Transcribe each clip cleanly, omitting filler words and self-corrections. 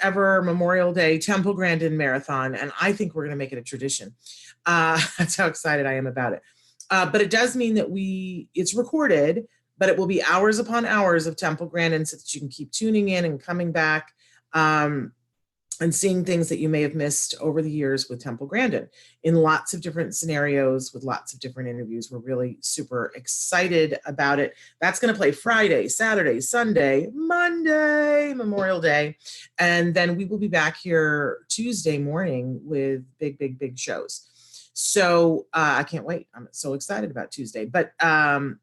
ever Memorial Day Temple Grandin Marathon, and I think we're going to make it a tradition. That's how excited I am about it. But it does mean that it's recorded, but it will be hours upon hours of Temple Grandin so that you can keep tuning in and coming back and seeing things that you may have missed over the years with Temple Grandin in lots of different scenarios with lots of different interviews. We're really super excited about it. That's going to play Friday, Saturday, Sunday, Monday, Memorial Day. And then we will be back here Tuesday morning with big shows. So I can't wait. I'm so excited about Tuesday. But I'm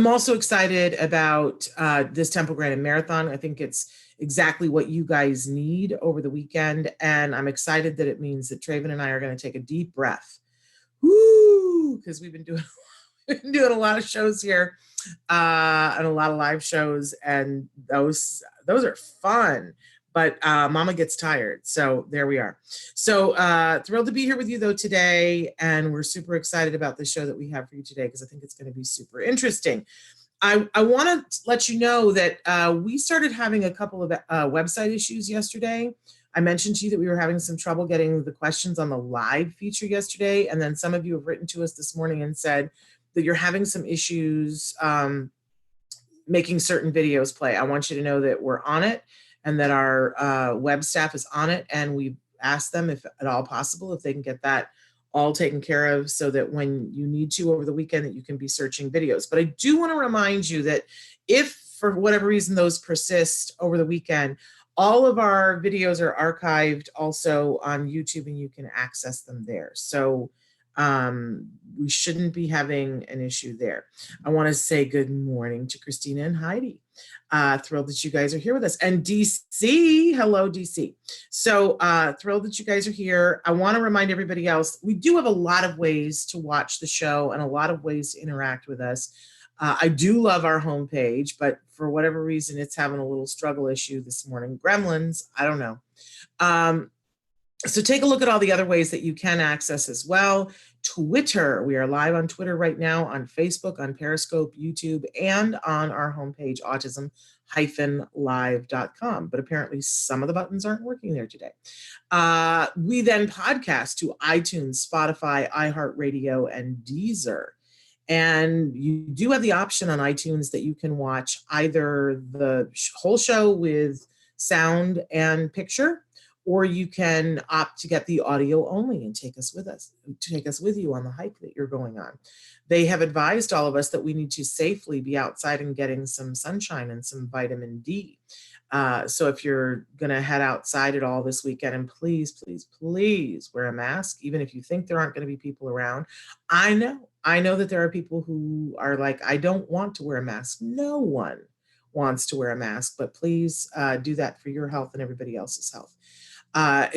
also excited about this Temple Grandin Marathon. I think it's exactly what you guys need over the weekend. And I'm excited that it means that Traven and I are going to take a deep breath. Woo! Because we've been doing a lot of shows here and a lot of live shows. And those are fun. But Mama gets tired. So there we are. So thrilled to be here with you, though, today. And we're super excited about the show that we have for you today, because I think it's going to be super interesting. I want to let you know that we started having a couple of website issues yesterday. I mentioned to you that we were having some trouble getting the questions on the live feature yesterday. And then some of you have written to us this morning and said that you're having some issues making certain videos play. I want you to know that we're on it and that our web staff is on it. And we've asked them, if at all possible, if they can get that all taken care of so that when you need to over the weekend that you can be searching videos. But I do want to remind you that if for whatever reason those persist over the weekend, all of our videos are archived also on YouTube and you can access them there. So we shouldn't be having an issue there. I want to say good morning to Christina and Heidi. Thrilled that you guys are here with us. And DC, hello, DC. So thrilled that you guys are here. I want to remind everybody else, we do have a lot of ways to watch the show and a lot of ways to interact with us. I do love our homepage, but for whatever reason, it's having a little struggle issue this morning. Gremlins, I don't know. So take a look at all the other ways that you can access as well. Twitter, we are live on Twitter right now, on Facebook, on Periscope, YouTube, and on our homepage, autism-live.com. But apparently some of the buttons aren't working there today. We then podcast to iTunes, Spotify, iHeartRadio, and Deezer. And you do have the option on iTunes that you can watch either the whole show with sound and picture, or you can opt to get the audio only and take us with you on the hike that you're going on. They have advised all of us that we need to safely be outside and getting some sunshine and some vitamin D. So if you're going to head outside at all this weekend, and please, please, please wear a mask, even if you think there aren't going to be people around. I know that there are people who are like, I don't want to wear a mask. No one wants to wear a mask, but please do that for your health and everybody else's health. I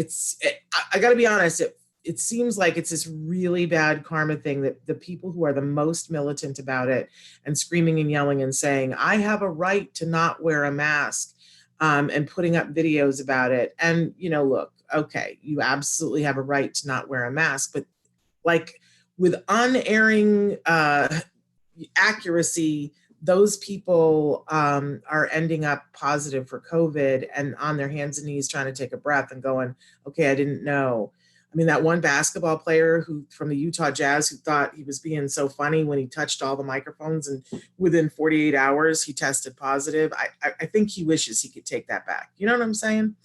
got to be honest, it seems like it's this really bad karma thing that the people who are the most militant about it and screaming and yelling and saying, I have a right to not wear a mask, and putting up videos about it. And, look, okay, you absolutely have a right to not wear a mask, but like with unerring accuracy, those people are ending up positive for COVID and on their hands and knees trying to take a breath and going, okay, I didn't know. I mean, that one basketball player from the Utah Jazz who thought he was being so funny when he touched all the microphones and within 48 hours he tested positive. I think he wishes he could take that back. You know what I'm saying?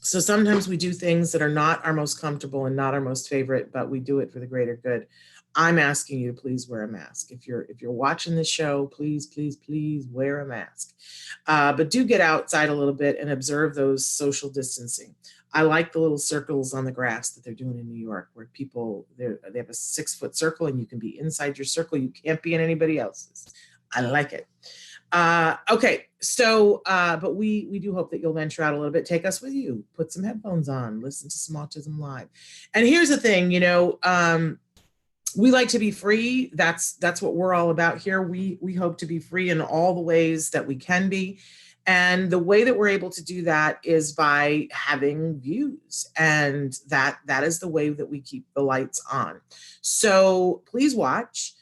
So sometimes we do things that are not our most comfortable and not our most favorite, but we do it for the greater good. I'm asking you to please wear a mask. If you're watching this show, please, please, please wear a mask. But do get outside a little bit and observe those social distancing. I like the little circles on the grass that they're doing in New York, where people, they have a 6-foot circle and you can be inside your circle. You can't be in anybody else's. I like it. Okay, so, but we do hope that you'll venture out a little bit, take us with you, put some headphones on, listen to some Autism Live. And here's the thing, we like to be free. That's what we're all about here. We hope to be free in all the ways that we can be. And the way that we're able to do that is by having views. And that is the way that we keep the lights on. So please watch.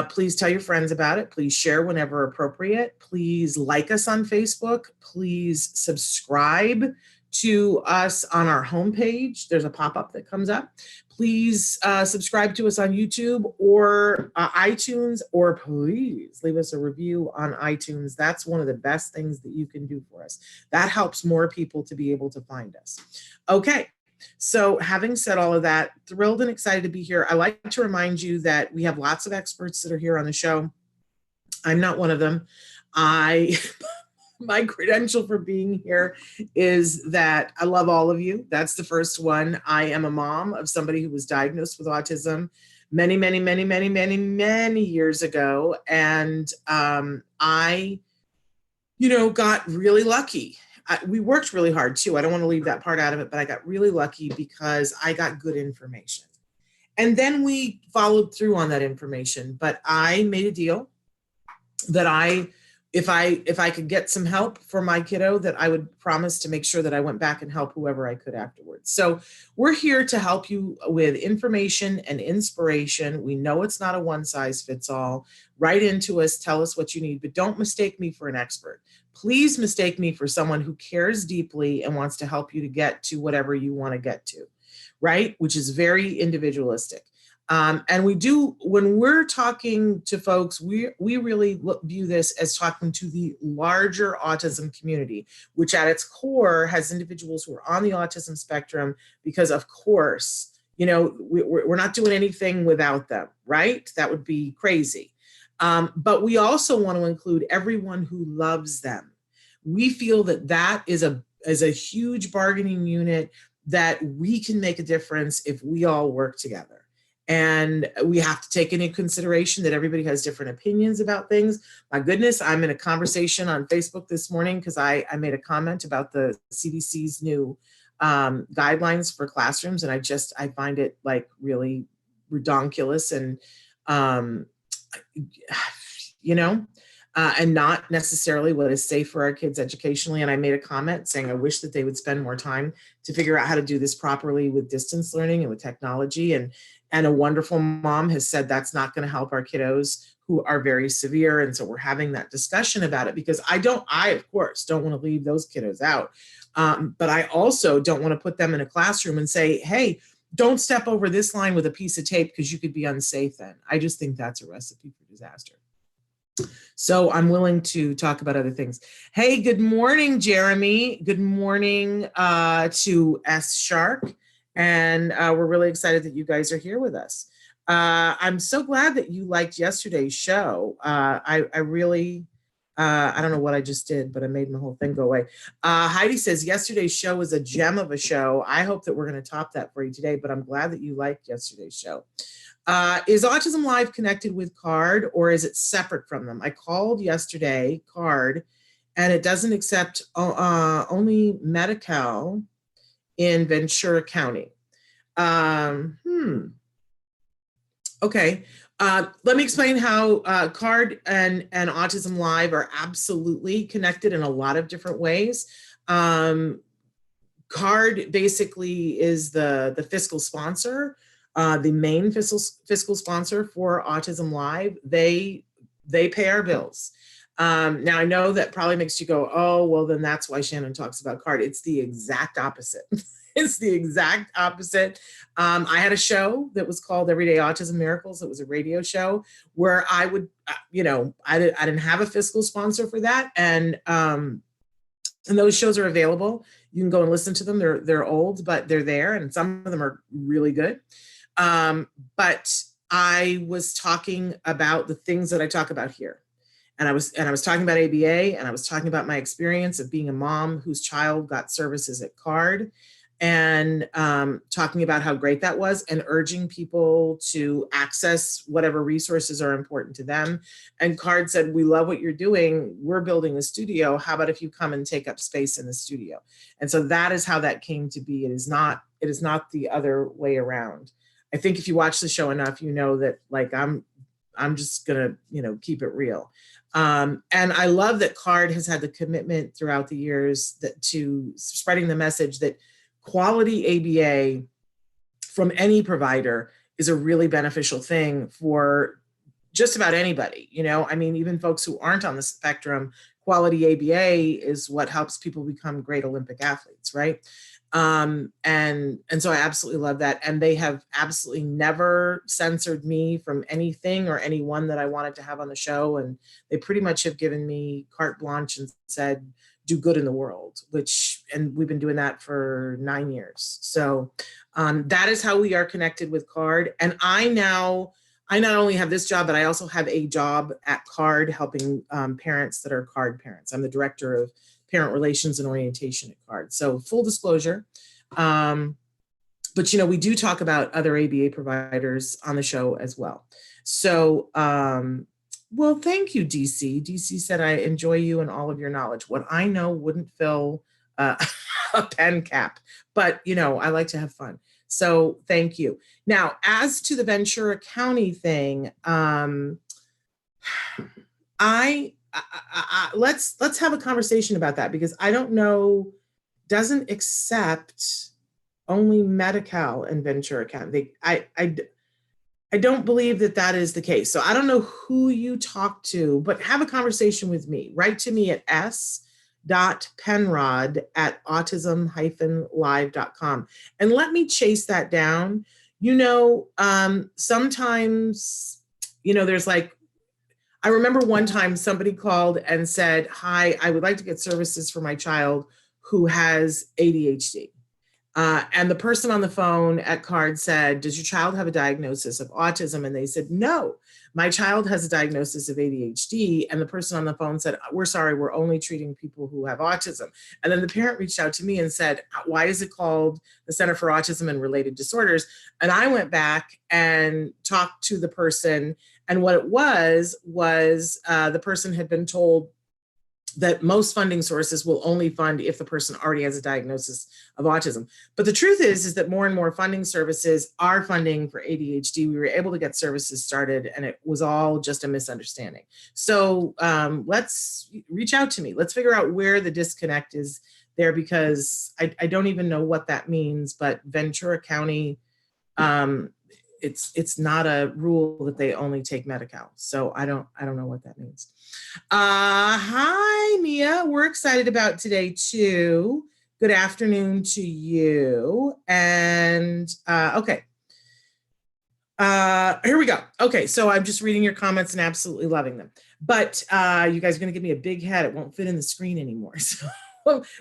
Please tell your friends about it. Please share whenever appropriate. Please like us on Facebook. Please subscribe to us on our homepage. There's a pop-up that comes up. Please subscribe to us on YouTube or iTunes, or please leave us a review on iTunes. That's one of the best things that you can do for us. That helps more people to be able to find us. Okay. So having said all of that, thrilled and excited to be here. I like to remind you that we have lots of experts that are here on the show. I'm not one of them. My credential for being here is that I love all of you. That's the first one. I am a mom of somebody who was diagnosed with autism many, many, many, many, many, many years ago. And I, got really lucky. We worked really hard too. I don't want to leave that part out of it, but I got really lucky because I got good information. And then we followed through on that information. But I made a deal that if I could get some help for my kiddo, that I would promise to make sure that I went back and help whoever I could afterwards. So we're here to help you with information and inspiration. We know it's not a one size fits all. Write into us, tell us what you need, but don't mistake me for an expert. Please mistake me for someone who cares deeply and wants to help you to get to whatever you want to get to, right? Which is very individualistic. And we do, when we're talking to folks, we really view this as talking to the larger autism community, which at its core has individuals who are on the autism spectrum, because of course, we're not doing anything without them, right? That would be crazy. But we also want to include everyone who loves them. We feel that that is a huge bargaining unit, that we can make a difference if we all work together. And we have to take into consideration that everybody has different opinions about things. My goodness, I'm in a conversation on Facebook this morning because I made a comment about the CDC's new guidelines for classrooms. And I find it like really redonkulous and, and not necessarily what is safe for our kids educationally. And I made a comment saying I wish that they would spend more time to figure out how to do this properly with distance learning and with technology. And a wonderful mom has said that's not going to help our kiddos who are very severe. And so we're having that discussion about it, because I of course don't want to leave those kiddos out. But I also don't want to put them in a classroom and say, hey, don't step over this line with a piece of tape because you could be unsafe then. I just think that's a recipe for disaster. So I'm willing to talk about other things. Hey, good morning, Jeremy. Good morning to S Shark. And we're really excited that you guys are here with us. I'm so glad that you liked yesterday's show. I really, I don't know what I just did, but I made my whole thing go away. Heidi says, yesterday's show was a gem of a show. I hope that we're going to top that for you today, but I'm glad that you liked yesterday's show. Is Autism Live connected with CARD, or is it separate from them? I called yesterday, CARD, and it doesn't accept only Medi-Cal in Ventura County. Okay. Let me explain how CARD and Autism Live are absolutely connected in a lot of different ways. CARD basically is the fiscal sponsor, the main fiscal sponsor for Autism Live. They pay our bills. Now I know that probably makes you go, oh, well, then that's why Shannon talks about CARD. It's the exact opposite. It's the exact opposite. I had a show that was called Everyday Autism Miracles. It was a radio show where I would, I didn't have a fiscal sponsor for that. And those shows are available. You can go and listen to them. They're old, but they're there. And some of them are really good. But I was talking about the things that I talk about here. And I was talking about ABA, and I was talking about my experience of being a mom whose child got services at CARD, and talking about how great that was, and urging people to access whatever resources are important to them. And CARD said, we love what you're doing. We're building a studio. How about if you come and take up space in the studio? And so that is how that came to be. It is not the other way around. I think if you watch the show enough, you know that like I'm just gonna, keep it real. And I love that CARD has had the commitment throughout the years to spreading the message that quality ABA from any provider is a really beneficial thing for just about anybody, you know, I mean, even folks who aren't on the spectrum, quality ABA is what helps people become great Olympic athletes, right? And so I absolutely love that. And they have absolutely never censored me from anything or anyone that I wanted to have on the show. And they pretty much have given me carte blanche and said, do good in the world, and we've been doing that for 9 years. So that is how we are connected with CARD. And I not only have this job, but I also have a job at CARD helping parents that are CARD parents. I'm the director of parent relations and orientation at CARD. So full disclosure. But, you know, we do talk about other ABA providers on the show as well. So, well, thank you, DC. DC said, I enjoy you and all of your knowledge. What I know wouldn't fill a pen cap, but, you know, I like to have fun. So thank you. Now, as to the Ventura County thing, let's have a conversation about that, because I don't know, doesn't accept only Medi-Cal in Ventura County. I don't believe that is the case. So I don't know who you talk to, but have a conversation with me. Write to me at s.penrod@autism-live.com and let me chase that down. You know, sometimes, you know, there's like, I remember one time somebody called and said, hi, I would like to get services for my child who has ADHD. And the person on the phone at CARD said, does your child have a diagnosis of autism? And they said, no, my child has a diagnosis of ADHD. And the person on the phone said, we're sorry, we're only treating people who have autism. And then the parent reached out to me and said, why is it called the Center for Autism and Related Disorders? And I went back and talked to the person. And what it was the person had been told that most funding sources will only fund if the person already has a diagnosis of autism. But the truth is that more and more funding services are funding for ADHD. We were able to get services started, and it was all just a misunderstanding. So let's reach out to me. Let's figure out where the disconnect is there, because I don't even know what that means, but Ventura County, it's not a rule that they only take Medi-Cal. So I don't know what that means. Hi, Mia. We're excited about today too. Good afternoon to you. And okay. Here we go. Okay, so I'm just reading your comments and absolutely loving them. But you guys are going to give me a big head. It won't fit in the screen anymore. So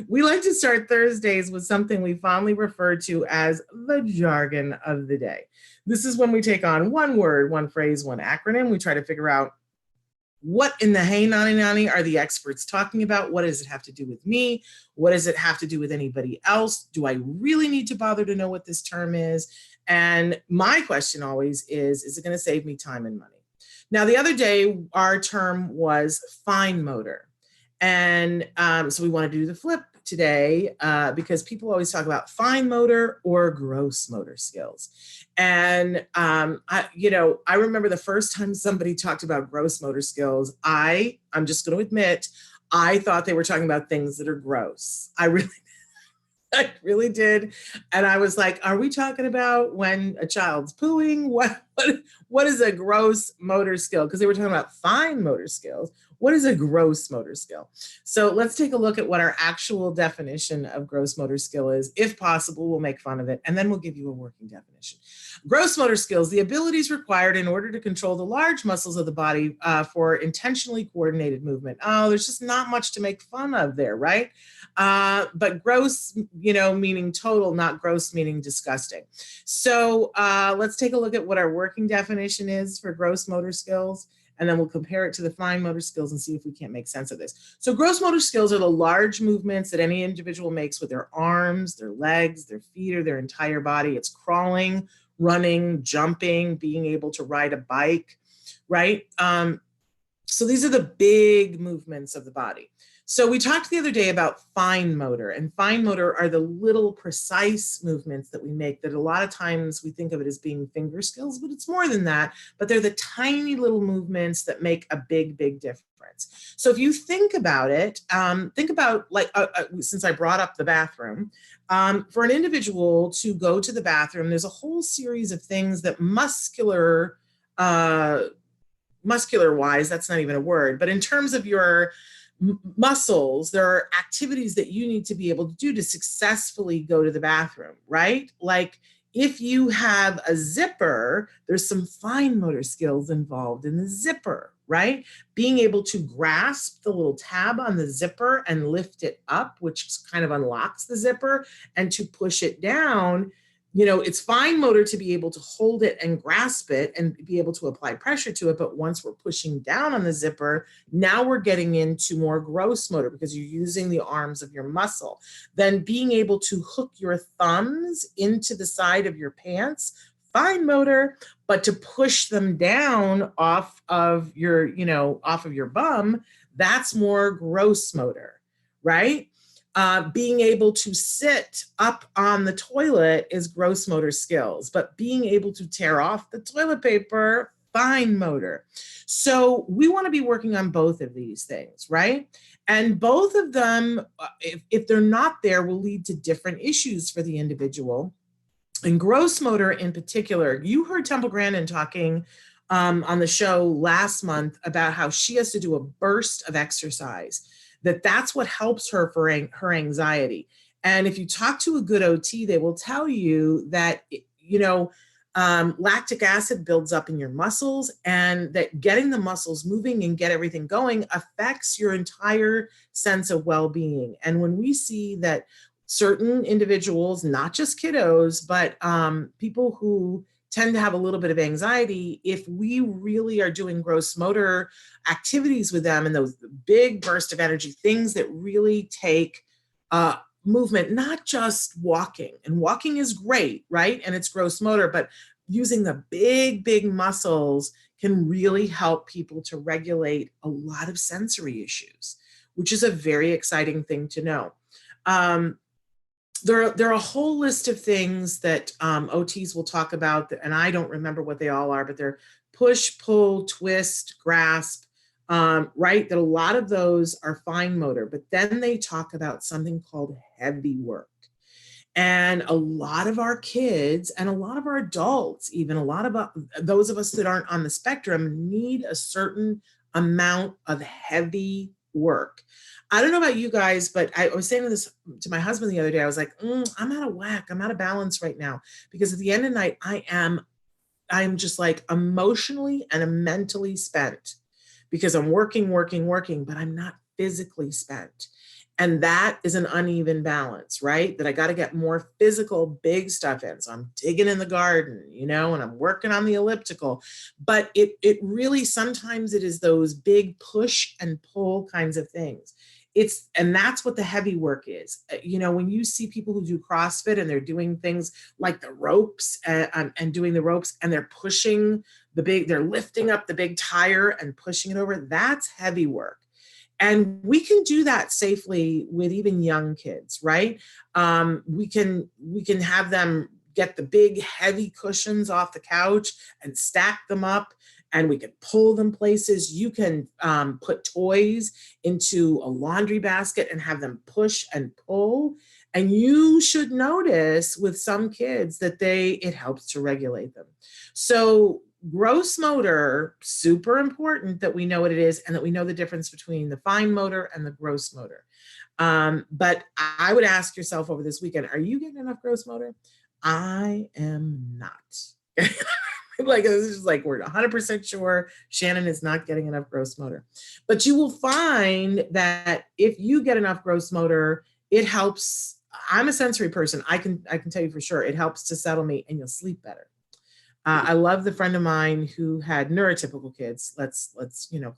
we like to start Thursdays with something we fondly refer to as the jargon of the day. This is when we take on one word, one phrase, one acronym. We try to figure out what in the hey nani nani are the experts talking about? What does it have to do with me? What does it have to do with anybody else? Do I really need to bother to know what this term is? And my question always is it going to save me time and money? Now, the other day, our term was fine motor. And so we want to do the flip today because people always talk about fine motor or gross motor skills. And, I remember the first time somebody talked about gross motor skills, I'm just going to admit, I thought they were talking about things that are gross. I really did. And I was like, are we talking about when a child's pooing? What is a gross motor skill? Because they were talking about fine motor skills. What is a gross motor skill? So let's take a look at what our actual definition of gross motor skill is. If possible, we'll make fun of it, and then we'll give you a working definition. Gross motor skills, the abilities required in order to control the large muscles of the body for intentionally coordinated movement. Oh, there's just not much to make fun of there, right? But gross, meaning total, not gross meaning disgusting. So let's take a look at what our working definition is for gross motor skills, and then we'll compare it to the fine motor skills and see if we can't make sense of this. So gross motor skills are the large movements that any individual makes with their arms, their legs, their feet, or their entire body. It's crawling, running, jumping, being able to ride a bike, right? So these are the big movements of the body. So we talked the other day about fine motor, and fine motor are the little precise movements that we make that a lot of times we think of it as being finger skills, but it's more than that. But they're the tiny little movements that make a big, big difference. So if you think about it, since I brought up the bathroom, for an individual to go to the bathroom, there's a whole series of things that muscular muscular wise, that's not even a word, but in terms of your muscles, there are activities that you need to be able to do to successfully go to the bathroom, right? Like if you have a zipper, there's some fine motor skills involved in the zipper, right? Being able to grasp the little tab on the zipper and lift it up, which kind of unlocks the zipper, and to push it down. You know, it's fine motor to be able to hold it and grasp it and be able to apply pressure to it. But once we're pushing down on the zipper, now we're getting into more gross motor because you're using the arms of your muscle. Then being able to hook your thumbs into the side of your pants, fine motor, but to push them down off of your, off of your bum, that's more gross motor, right? Being able to sit up on the toilet is gross motor skills, but being able to tear off the toilet paper, fine motor. So we want to be working on both of these things, right? And both of them, if they're not there, will lead to different issues for the individual. And gross motor in particular, you heard Temple Grandin talking on the show last month about how she has to do a burst of exercise, that's what helps her for her anxiety. And if you talk to a good OT, they will tell you that, lactic acid builds up in your muscles, and that getting the muscles moving and get everything going affects your entire sense of well-being. And when we see that certain individuals, not just kiddos, but people who tend to have a little bit of anxiety, if we really are doing gross motor activities with them and those big burst of energy, things that really take movement, not just walking. And walking is great, right? And it's gross motor, but using the big muscles can really help people to regulate a lot of sensory issues, which is a very exciting thing to know. There are a whole list of things that OTs will talk about, and I don't remember what they all are, but they're push, pull, twist, grasp, right? That a lot of those are fine motor, but then they talk about something called heavy work. And a lot of our kids and a lot of our adults, even a lot of those of us that aren't on the spectrum, need a certain amount of heavy work. I don't know about you guys, but I was saying this to my husband the other day. I was like, I'm out of whack. I'm out of balance right now, because at the end of the night, I'm just like emotionally and mentally spent because I'm working, but I'm not physically spent. And that is an uneven balance, right? That I got to get more physical, big stuff in. So I'm digging in the garden, and I'm working on the elliptical. But it really, sometimes it is those big push and pull kinds of things. And that's what the heavy work is. When you see people who do CrossFit and they're doing things like the ropes and doing the ropes, and they're pushing they're lifting up the big tire and pushing it over, that's heavy work. And we can do that safely with even young kids, right? We can have them get the big heavy cushions off the couch and stack them up, and we can pull them places. You can put toys into a laundry basket and have them push and pull. And you should notice with some kids that it helps to regulate them. So gross motor, super important that we know what it is and that we know the difference between the fine motor and the gross motor. But I would ask yourself over this weekend, are you getting enough gross motor? I am not. Like, this is just like, we're 100% sure Shannon is not getting enough gross motor. But you will find that if you get enough gross motor, it helps. I'm a sensory person. I can tell you for sure, it helps to settle me, and you'll sleep better. I love the friend of mine who had neurotypical kids. Let's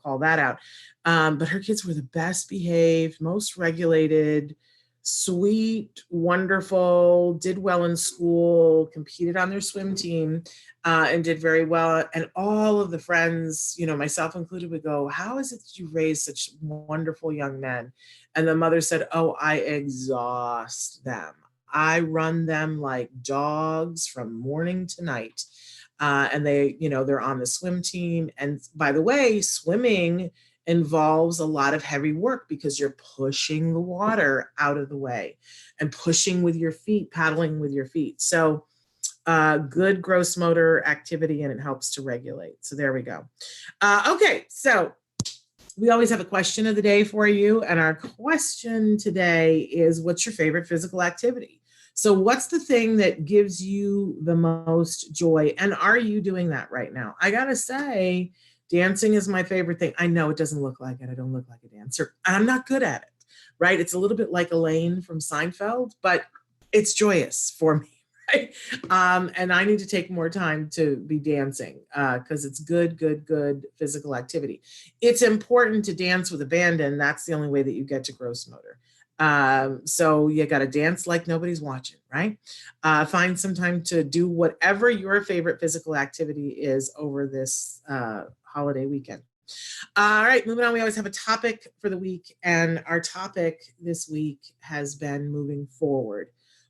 call that out. But her kids were the best behaved, most regulated, sweet, wonderful, did well in school, competed on their swim team, and did very well. And all of the friends, myself included, would go, "How is it that you raised such wonderful young men?" And the mother said, "Oh, I exhaust them. I run them like dogs from morning to night." And they're on the swim team. And by the way, swimming involves a lot of heavy work because you're pushing the water out of the way and pushing with your feet, paddling with your feet. So good gross motor activity, and it helps to regulate. So there we go. Okay, so we always have a question of the day for you. And our question today is, what's your favorite physical activity? So what's the thing that gives you the most joy? And are you doing that right now? I gotta say, dancing is my favorite thing. I know it doesn't look like it. I don't look like a dancer. I'm not good at it, right? It's a little bit like Elaine from Seinfeld, but it's joyous for me. Right? And I need to take more time to be dancing because it's good physical activity. It's important to dance with abandon. That's the only way that you get to gross motor. So you got to dance like nobody's watching, right? Find some time to do whatever your favorite physical activity is over this holiday weekend. All right, moving on. We always have a topic for the week, and our topic this week has been moving forward.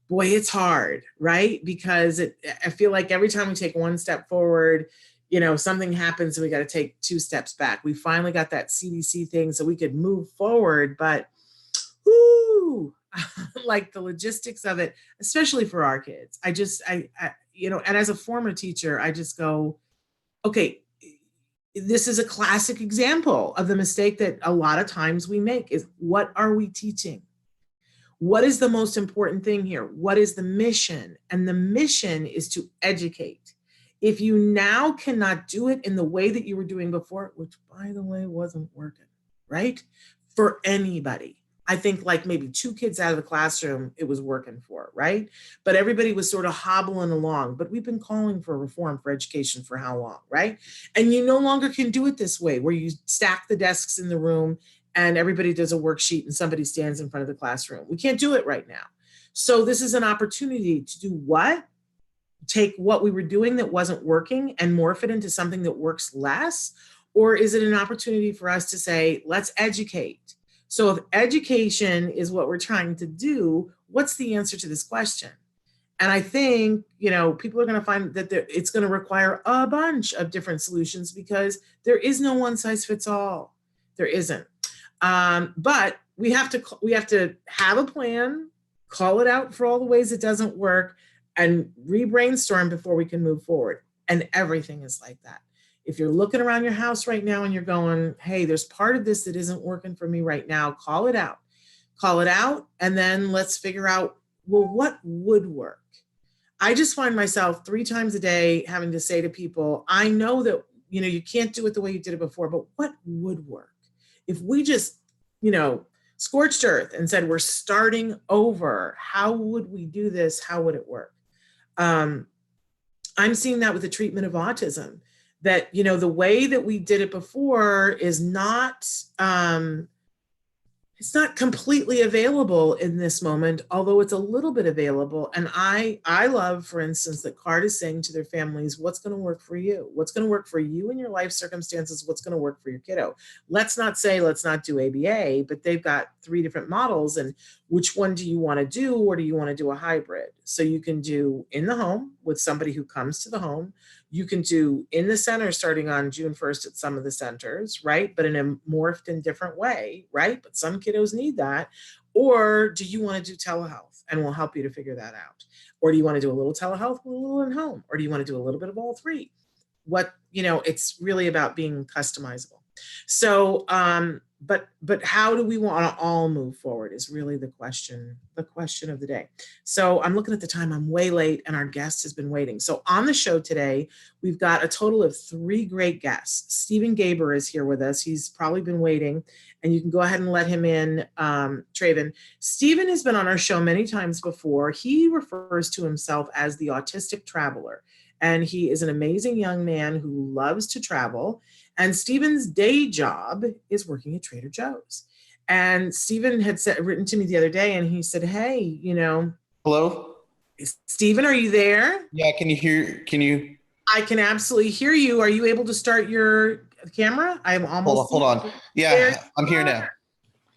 Boy, it's hard, right? Because I feel like every time we take one step forward, something happens and we got to take 2 steps back. We finally got that CDC thing so we could move forward, but whoo, like the logistics of it, especially for our kids. And as a former teacher, I just go, okay, this is a classic example of the mistake that a lot of times we make is, what are we teaching? What is the most important thing here? What is the mission? And the mission is to educate. If you now cannot do it in the way that you were doing before, which by the way, wasn't working, right? For anybody. I think like maybe 2 kids out of the classroom, it was working for, right? But everybody was sort of hobbling along. But we've been calling for reform for education for how long, right? And you no longer can do it this way, where you stack the desks in the room and everybody does a worksheet and somebody stands in front of the classroom. We can't do it right now. So this is an opportunity to do what? Take what we were doing that wasn't working and morph it into something that works less? Or is it an opportunity for us to say, let's educate? So if education is what we're trying to do, what's the answer to this question? And I think, people are going to find that it's going to require a bunch of different solutions because there is no one size fits all. There isn't. But we have to have a plan, call it out for all the ways it doesn't work, and re-brainstorm before we can move forward. And everything is like that. If you're looking around your house right now and you're going, hey, there's part of this that isn't working for me right now, call it out. Call it out, and then let's figure out, well, what would work? I just find myself 3 times a day having to say to people, I know that, you can't do it the way you did it before, but what would work? If we just, scorched earth and said, we're starting over, how would we do this? How would it work? I'm seeing that with the treatment of autism, that, the way that we did it before is not, it's not completely available in this moment, although it's a little bit available. And I love, for instance, that CARD is saying to their families, what's going to work for you? What's going to work for you in your life circumstances? What's going to work for your kiddo? Let's not say, let's not do ABA, but they've got 3 different models. And which one do you want to do? Or do you want to do a hybrid? So you can do in the home with somebody who comes to the home. You can do in the center starting on June 1st at some of the centers, right? But in a morphed and different way, right? But some kiddos need that. Or do you want to do telehealth? And we'll help you to figure that out. Or do you want to do a little telehealth, a little in home? Or do you want to do a little bit of all 3? It's really about being customizable. So, but how do we want to all move forward is really the question of the day. So I'm looking at the time, I'm way late and our guest has been waiting. So on the show today, we've got a total of 3 great guests. Stephen Gaiber is here with us. He's probably been waiting and you can go ahead and let him in, Traven. Stephen has been on our show many times before. He refers to himself as the Autistic Traveler. And he is an amazing young man who loves to travel. And Stephen's day job is working at Trader Joe's. And Stephen had written to me the other day and he said, hey, Hello? Stephen, are you there? Yeah, can you? I can absolutely hear you. Are you able to start your camera? I'm almost. Hold on. Yeah, I'm here now.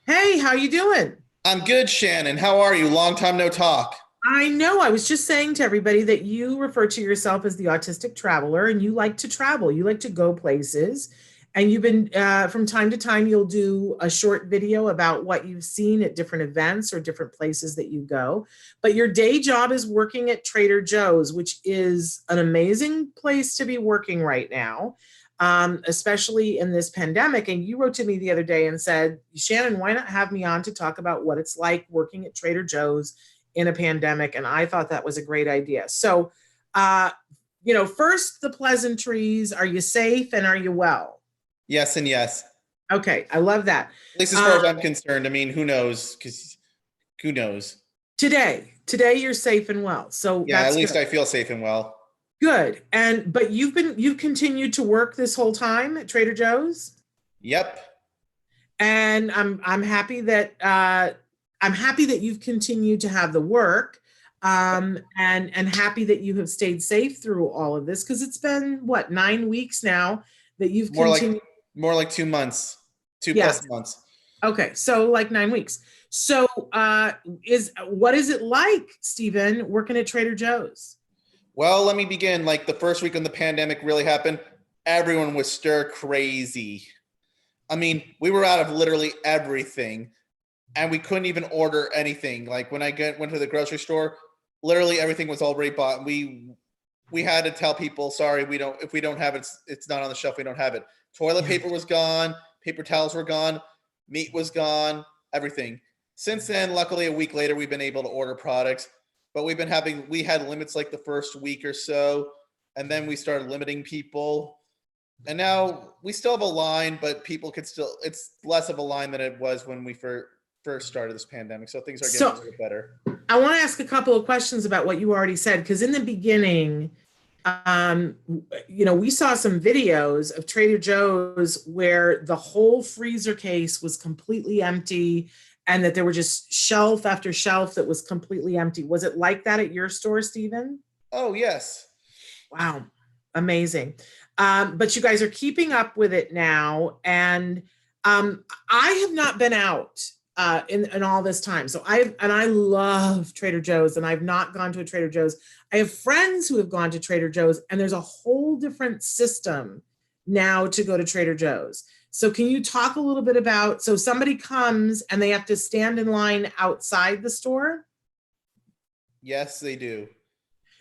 Hey, how you doing? I'm good, Shannon. How are you? Long time no talk. I know. I was just saying to everybody that you refer to yourself as the Autistic Traveler and you like to travel. You like to go places. And you've been, from time to time, you'll do a short video about what you've seen at different events or different places that you go. But your day job is working at Trader Joe's, which is an amazing place to be working right now, especially in this pandemic. And you wrote to me the other day and said, Shannon, why not have me on to talk about what it's like working at Trader Joe's in a pandemic? And I thought that was a great idea. So, first, the pleasantries. Are you safe and are you well? Yes and yes. Okay, I love that. At least as far as I'm concerned. I mean, who knows? Because who knows? Today you're safe and well. So yeah, that's at least good. I feel safe and well. Good. But you've continued to work this whole time at Trader Joe's? Yep. And I'm happy that you've continued to have the work. And happy that you have stayed safe through all of this, because it's been what, 9 weeks now that you've continued. More like 2 months, two Yeah. plus months. Okay, so like 9 weeks. So what is it like, Stephen, working at Trader Joe's? Well, let me begin. Like the first week when the pandemic really happened, everyone was stir crazy. I mean, we were out of literally everything, and we couldn't even order anything. Like when I went to the grocery store, literally everything was already bought. We had to tell people, sorry, if we don't have it, it's not on the shelf, we don't have it. Toilet paper was gone, paper towels were gone, meat was gone, everything. Since then, luckily a week later, we've been able to order products, but we had limits like the first week or so, and then we started limiting people. And now we still have a line, but people it's less of a line than it was when we first started this pandemic. So things are getting a little better. I want to ask a couple of questions about what you already said, because in the beginning, we saw some videos of Trader Joe's where the whole freezer case was completely empty and that there were just shelf after shelf that was completely empty. Was it like that at your store, Stephen? Oh, yes. Wow. Amazing. But you guys are keeping up with it now. And I have not been out in all this time. So I love Trader Joe's, and I've not gone to a Trader Joe's. I have friends who have gone to Trader Joe's, and there's a whole different system now to go to Trader Joe's. So can you talk a little bit about, so somebody comes and they have to stand in line outside the store? Yes, they do.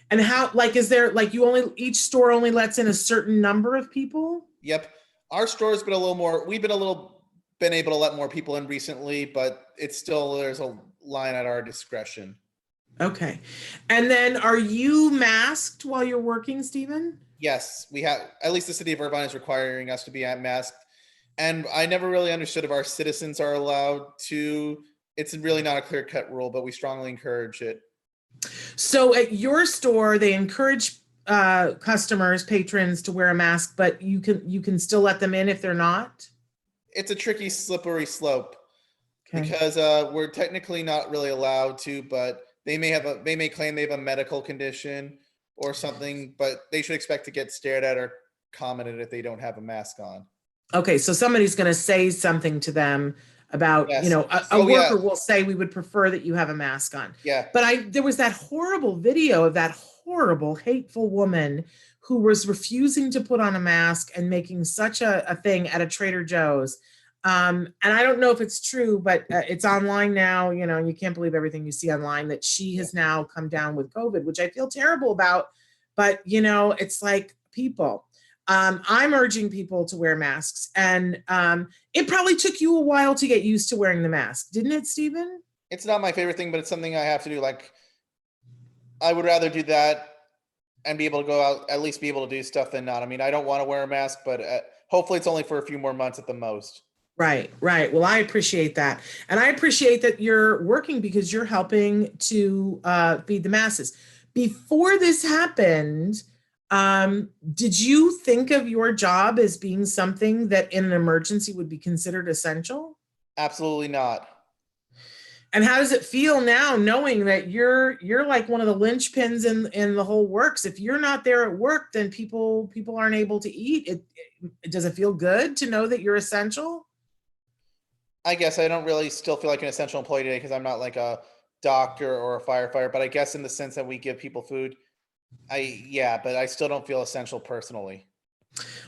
And how, like, is there, like, each store only lets in a certain number of people? Yep. Our store's been a little more, we've been able to let more people in recently, but there's a line at our discretion. Okay. And then are you masked while you're working, Stephen? Yes, we have, at least the city of Irvine is requiring us to be masked. And I never really understood if our citizens are allowed to. It's really not a clear-cut rule, but we strongly encourage it. So at your store, they encourage customers, patrons to wear a mask, but you can still let them in if they're not? It's a tricky, slippery slope. Okay. Because we're technically not really allowed to, but they may claim they have a medical condition or something, but they should expect to get stared at or commented if they don't have a mask on. Okay, so somebody's going to say something to them about, yes. A worker will say, we would prefer that you have a mask on. Yeah. But there was that horrible video of that horrible, hateful woman who was refusing to put on a mask and making such a thing at a Trader Joe's. And I don't know if it's true, but it's online now, you can't believe everything you see online, that she has now come down with COVID, which I feel terrible about. But, it's like, people. I'm urging people to wear masks, and it probably took you a while to get used to wearing the mask, didn't it, Stephen? It's not my favorite thing, but it's something I have to do. Like, I would rather do that and be able to go out, at least be able to do stuff than not. I mean, I don't want to wear a mask, but hopefully it's only for a few more months at the most. Right. Well, I appreciate that. And I appreciate that you're working because you're helping to feed the masses. Before this happened, did you think of your job as being something that in an emergency would be considered essential? Absolutely not. And how does it feel now knowing that you're like one of the linchpins in the whole works? If you're not there at work, then people aren't able to eat. Does it feel good to know that you're essential? I guess I don't really still feel like an essential employee today because I'm not like a doctor or a firefighter, but I guess in the sense that we give people food, but I still don't feel essential personally.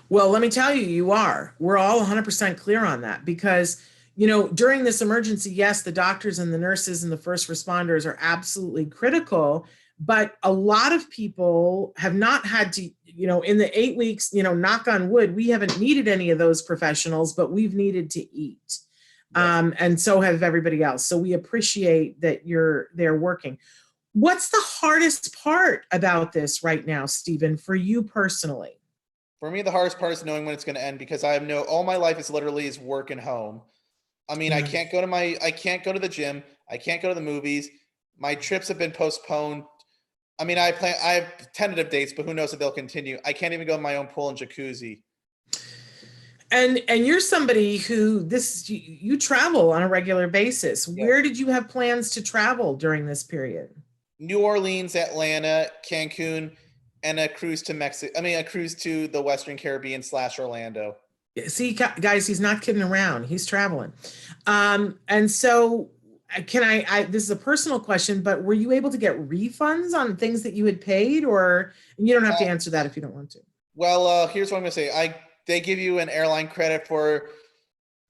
Well, let me tell you, you are. We're all 100% clear on that because, during this emergency, yes, the doctors and the nurses and the first responders are absolutely critical, but a lot of people have not had to, in the 8 weeks, knock on wood, we haven't needed any of those professionals, but we've needed to eat. Yes. And so have everybody else. So we appreciate that you're there working. What's the hardest part about this right now, Stephen, for you personally? For me, the hardest part is knowing when it's going to end because I have all my life is literally is work and home. I mean, I Yeah. can't go to the gym. I can't go to the movies. My trips have been postponed. I mean, I have tentative dates, but who knows if they'll continue. I can't even go in my own pool and jacuzzi. And you're somebody who you travel on a regular basis. Yeah. Where did you have plans to travel during this period? New Orleans, Atlanta, Cancun, and a cruise to Mexico. I mean, a cruise to the Western Caribbean / Orlando. See, guys, he's not kidding around. He's traveling. And so this is a personal question, but were you able to get refunds on things that you had paid, or you don't have to answer that if you don't want to? Well, here's what I'm going to say. They give you an airline credit for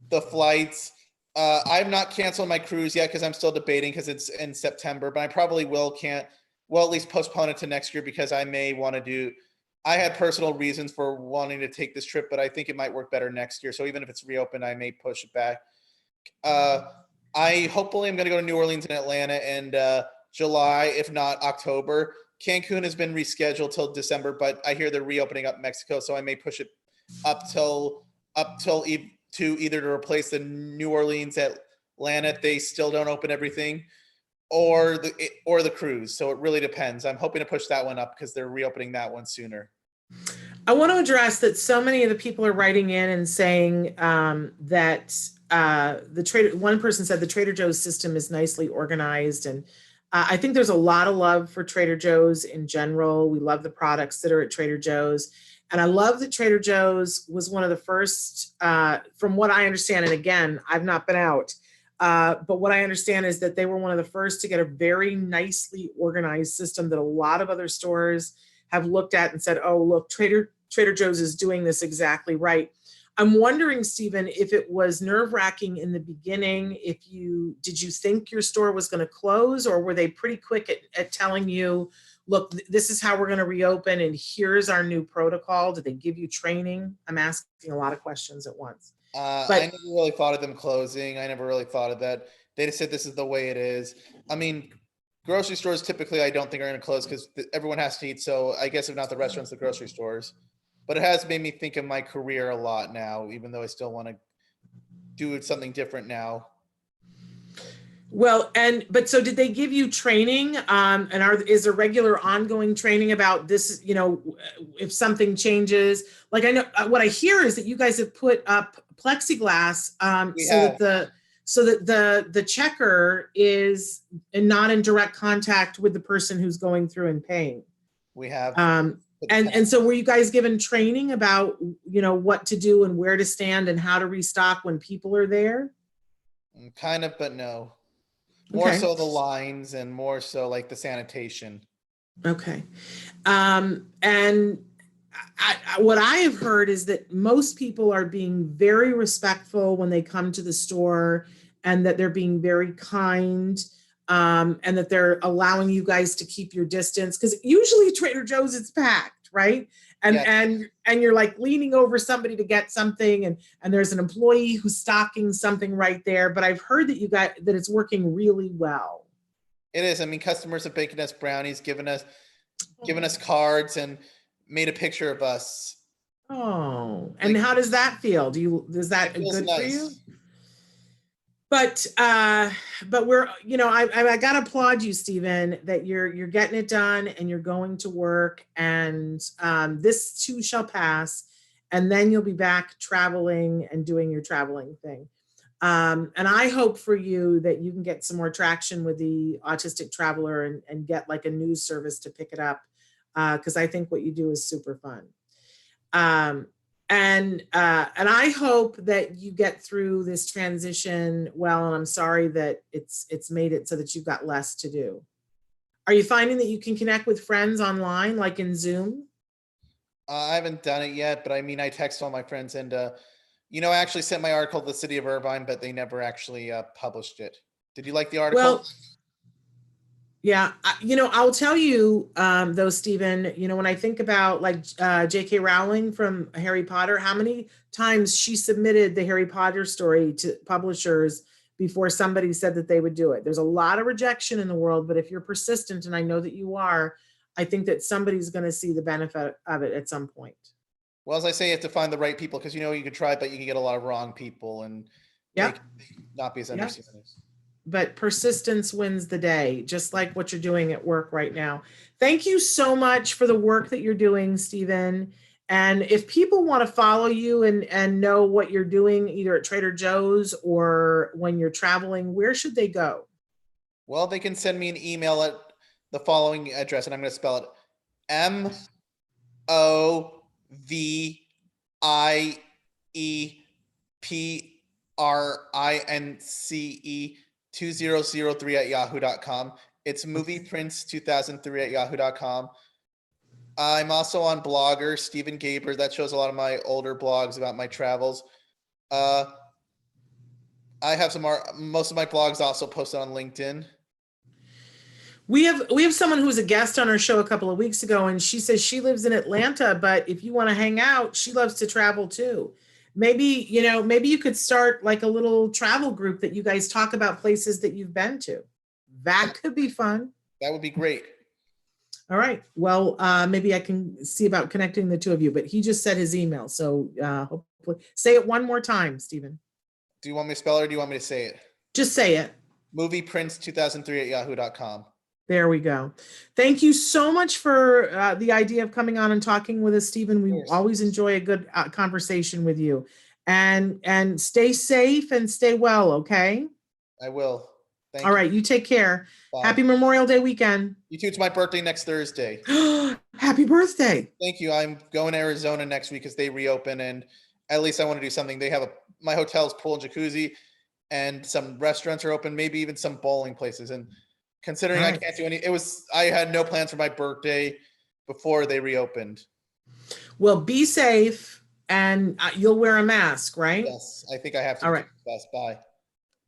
the flights. I've not canceled my cruise yet because I'm still debating because it's in September, but I probably at least postpone it to next year because I may want to I had personal reasons for wanting to take this trip, but I think it might work better next year. So even if it's reopened, I may push it back. Hopefully I'm going to go to New Orleans and Atlanta in July, if not October. Cancun has been rescheduled till December, but I hear they're reopening up Mexico, so I may push it up to either to replace the New Orleans, Atlanta if they still don't open everything, or the cruise. So it really depends. I'm hoping to push that one up because they're reopening that one sooner. I want to address that so many of the people are writing in and saying that one person said the Trader Joe's system is nicely organized. And I think there's a lot of love for Trader Joe's in general. We love the products that are at Trader Joe's. And I love that Trader Joe's was one of the first, from what I understand, and again, I've not been out, but what I understand is that they were one of the first to get a very nicely organized system that a lot of other stores have looked at and said, oh, look, Trader Joe's is doing this exactly right. I'm wondering, Stephen, if it was nerve-wracking in the beginning, did you think your store was going to close, or were they pretty quick at telling you, look, this is how we're going to reopen and here's our new protocol? Did they give you training? I'm asking a lot of questions at once. I never really thought of them closing. I never really thought of that. They just said this is the way it is. I mean, grocery stores typically I don't think are going to close because everyone has to eat. So I guess if not the restaurants, the grocery stores. But it has made me think of my career a lot now, even though I still want to do something different now. Well, but so did they give you training? Is there regular ongoing training about this? If something changes, like I know what I hear is that you guys have put up plexiglass so that the checker is not in direct contact with the person who's going through and paying. We have. And so were you guys given training about, what to do and where to stand and how to restock when people are there? Kind of, but no. More so the lines and more so like the sanitation. Okay. And what I have heard is that most people are being very respectful when they come to the store, and that they're being very kind, and that they're allowing you guys to keep your distance. Because usually at Trader Joe's it's packed, right? And yes. and you're like leaning over somebody to get something, and there's an employee who's stocking something right there. But I've heard that that it's working really well. It is. I mean, customers have baking us brownies, given us cards, and made a picture of us. Oh, and how does that feel? Is that good nice for you? But we're, I got to applaud you, Stephen, that you're getting it done and you're going to work, and this too shall pass, and then you'll be back traveling and doing your traveling thing. And I hope for you that you can get some more traction with the Autistic Traveler and get like a news service to pick it up, because I think what you do is super fun. And I hope that you get through this transition well, and I'm sorry that it's made it so that you've got less to do. Are you finding that you can connect with friends online, like in Zoom? I haven't done it yet, but I mean, I text all my friends and, you know, I actually sent my article to the city of Irvine, but they never actually published it. Did you like the article? Well, yeah, I'll tell you, though, Stephen, when I think about like J.K. Rowling from Harry Potter, how many times she submitted the Harry Potter story to publishers before somebody said that they would do it. There's a lot of rejection in the world, but if you're persistent, and I know that you are, I think that somebody's going to see the benefit of it at some point. Well, as I say, you have to find the right people because you can try, but you can get a lot of wrong people and they Yep. can not be as Yep. understanding. But persistence wins the day, just like what you're doing at work right now. Thank you so much for the work that you're doing, Stephen. And if people want to follow you and know what you're doing, either at Trader Joe's or when you're traveling, where should they go? Well, they can send me an email at the following address, and I'm going to spell it MOVIEPRINCE 2003 at yahoo.com. It's movieprince2003 at yahoo.com. I'm also on Blogger, Stephen Gaiber. That shows a lot of my older blogs about my travels. I have most of my blogs also posted on LinkedIn. We have someone who was a guest on our show a couple of weeks ago, and she says she lives in Atlanta, but if you want to hang out, she loves to travel too. Maybe you could start like a little travel group that you guys talk about places that you've been to. That could be fun. That would be great. All right. Well, maybe I can see about connecting the two of you, but he just said his email. So hopefully, say it one more time, Stephen. Do you want me to spell it or do you want me to say it? Just say it. Movieprince2003 at yahoo.com. There we go. Thank you so much for the idea of coming on and talking with us, Stephen. We always enjoy a good conversation with you. And stay safe and stay well, okay? I will. Thank you. All right, you take care. Bye. Happy Memorial Day weekend. You too. It's my birthday next Thursday. Happy birthday. Thank you. I'm going to Arizona next week because they reopen, and at least I want to do something. They have my hotel's pool and jacuzzi, and some restaurants are open, maybe even some bowling places. And considering I can't do I had no plans for my birthday before they reopened. Well, be safe, and you'll wear a mask, right? Yes, I think I have to. All right. Best. Bye.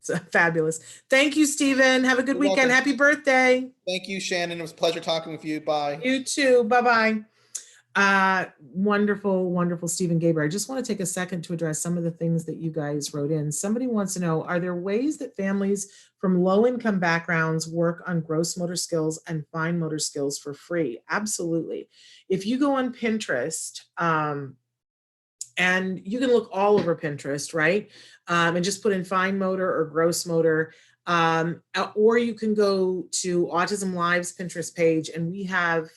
So, fabulous. Thank you, Stephen. Have a good weekend. Welcome. Happy birthday. Thank you, Shannon. It was a pleasure talking with you. Bye. You too. Bye-bye. Wonderful, wonderful Stephen Gaiber. I just want to take a second to address some of the things that you guys wrote in. Somebody wants to know, are there ways that families from low-income backgrounds work on gross motor skills and fine motor skills for free? Absolutely. If you go on Pinterest, and you can look all over Pinterest, right? And just put in fine motor or gross motor. Or you can go to Autism Live's Pinterest page, and we have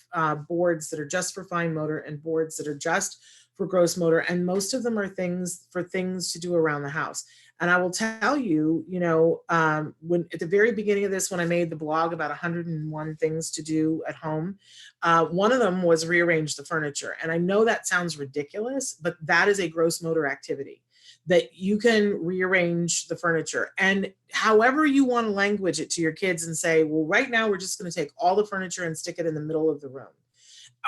boards that are just for fine motor and boards that are just for gross motor. And most of them are things to do around the house. And I will tell you, when at the very beginning of this, when I made the blog about 101 things to do at home, one of them was rearrange the furniture. And I know that sounds ridiculous, but that is a gross motor activity that you can rearrange the furniture. And however you want to language it to your kids and say, well, right now we're just going to take all the furniture and stick it in the middle of the room.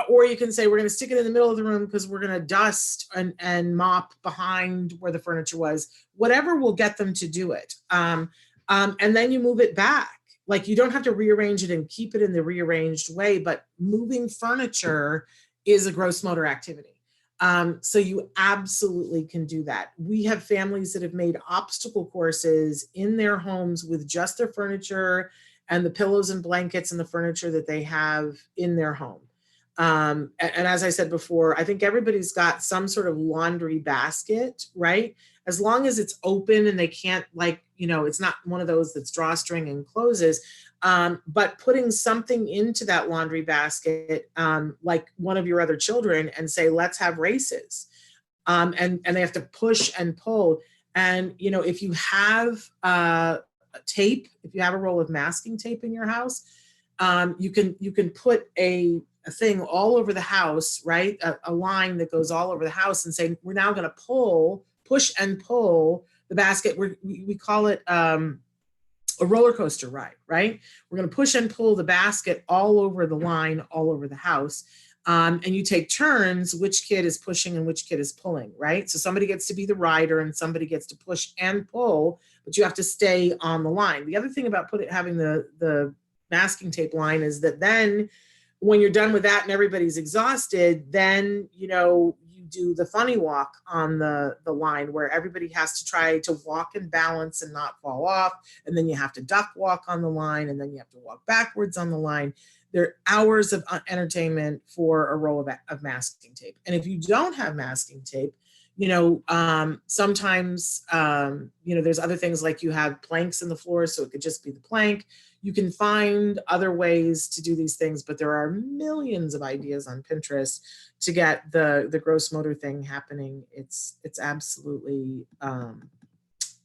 Or you can say, we're going to stick it in the middle of the room because we're going to dust and mop behind where the furniture was. Whatever will get them to do it. And then you move it back. Like, you don't have to rearrange it and keep it in the rearranged way, but moving furniture is a gross motor activity. So you absolutely can do that. We have families that have made obstacle courses in their homes with just their furniture and the pillows and blankets and the furniture that they have in their home. And as I said before, I think everybody's got some sort of laundry basket, right? As long as it's open and they can't, it's not one of those that's drawstring and closes, but putting something into that laundry basket, like one of your other children, and say, let's have races. And they have to push and pull. And, if you have tape, if you have a roll of masking tape in your house, you can put a thing all over the house, right? A line that goes all over the house, and say, we're now going to push and pull the basket. We call it a roller coaster ride, right? We're going to push and pull the basket all over the line, all over the house. And you take turns which kid is pushing and which kid is pulling, right? So somebody gets to be the rider and somebody gets to push and pull, but you have to stay on the line. The other thing about having the masking tape line is that then when you're done with that and everybody's exhausted, then you do the funny walk on the line where everybody has to try to walk and balance and not fall off, and then you have to duck walk on the line, and then you have to walk backwards on the line. There are hours of entertainment for a roll of masking tape. And if you don't have masking tape, sometimes there's other things, like you have planks in the floor, so it could just be the plank. You can find other ways to do these things, but there are millions of ideas on Pinterest to get the gross motor thing happening. It's absolutely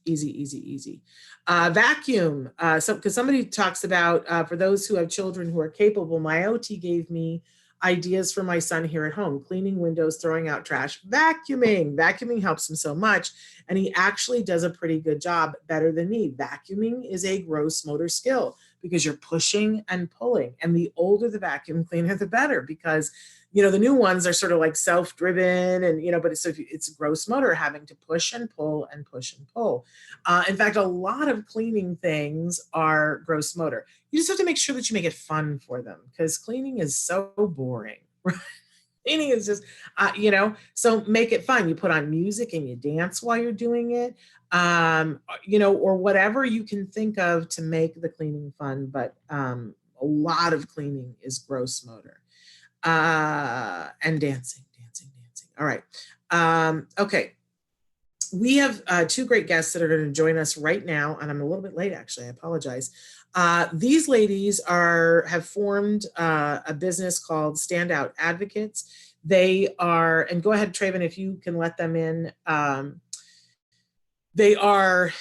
easy. Vacuum. Because somebody talks about, for those who have children who are capable, my OT gave me ideas for my son here at home: cleaning windows, throwing out trash, vacuuming. Vacuuming helps him so much. And he actually does a pretty good job, better than me. Vacuuming is a gross motor skill because you're pushing and pulling. And the older the vacuum cleaner, the better, because the new ones are sort of like self-driven and, but it's gross motor, having to push and pull and push and pull. In fact, a lot of cleaning things are gross motor. You just have to make sure that you make it fun for them, because cleaning is so boring. Right? Cleaning is just, so make it fun. You put on music and you dance while you're doing it, or whatever you can think of to make the cleaning fun. But a lot of cleaning is gross motor. And dancing. All right. Okay. We have two great guests that are going to join us right now, and I'm a little bit late, actually. I apologize. These ladies have formed a business called Standout Advocates. They are, and go ahead, Traven, if you can let them in. They are